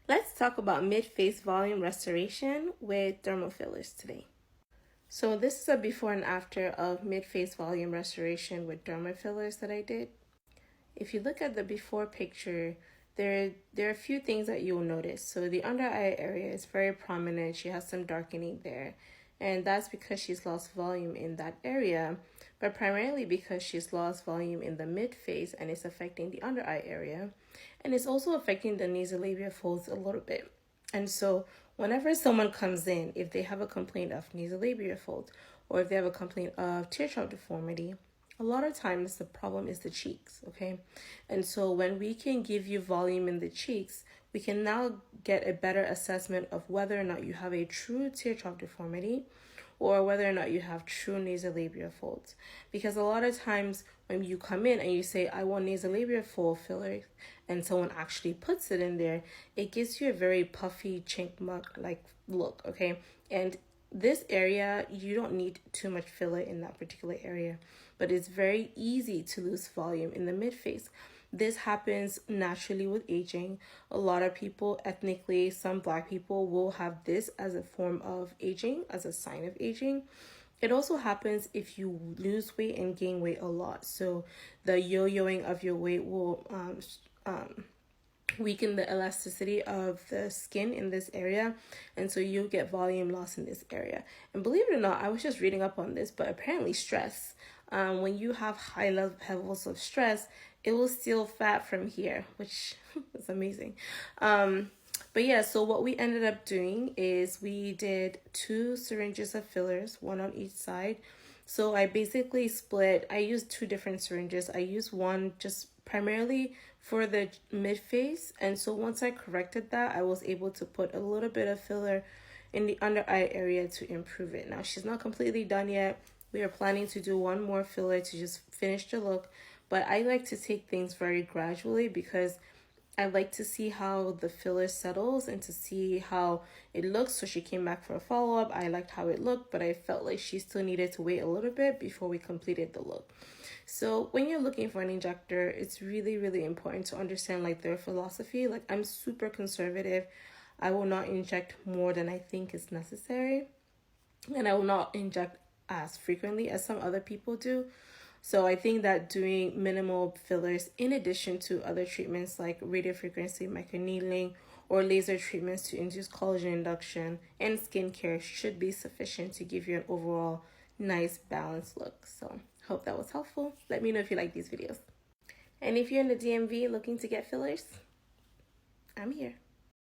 Let's talk about mid-face volume restoration with dermal fillers today. So this is a before and after of mid-face volume restoration with dermal fillers that I did. If you look at the before picture, there are a few things that you'll notice. So the under eye area is very prominent. She has some darkening there. And that's because she's lost volume in that area, but primarily because she's lost volume in the mid face and it's affecting the under eye area. And it's also affecting the nasolabial folds a little bit. And so whenever someone comes in, if they have a complaint of nasolabial folds or if they have a complaint of teardrop deformity, a lot of times the problem is the cheeks, okay? And so when we can give you volume in the cheeks, we can now get a better assessment of whether or not you have a true teardrop deformity or whether or not you have true nasolabial folds. Because a lot of times when you come in and you say, I want nasolabial fold filler, and someone actually puts it in there, it gives you a very puffy chink mug like look, okay? And this area, you don't need too much filler in that particular area, but it's very easy to lose volume in the mid face. This happens naturally with aging. A lot of people, ethnically, some Black people will have this as a form of aging, as a sign of aging. It also happens if you lose weight and gain weight a lot. So the yo-yoing of your weight will weaken the elasticity of the skin in this area, and so you'll get volume loss in this area. And believe it or not, I was just reading up on this, but apparently stress, when you have high levels of stress, it will steal fat from here, which is amazing. But yeah, so what we ended up doing is we did 2 syringes of fillers, 1 on each side. So I basically I used 2 different syringes. I used one just primarily for the mid face, and so once I corrected that, I was able to put a little bit of filler in the under eye area to improve it. Now she's not completely done yet. We are planning to do 1 more filler to just finish the look, but I like to take things very gradually because I like to see how the filler settles and to see how it looks. So she came back for a follow-up. I liked how it looked, but I felt like she still needed to wait a little bit before we completed the look. So when you're looking for an injector, it's really, really important to understand like their philosophy. Like I'm super conservative. I will not inject more than I think is necessary. And I will not inject as frequently as some other people do. So I think that doing minimal fillers in addition to other treatments like radiofrequency, microneedling, or laser treatments to induce collagen induction and skincare should be sufficient to give you an overall nice balanced look. So hope that was helpful. Let me know if you like these videos. And if you're in the DMV looking to get fillers, I'm here.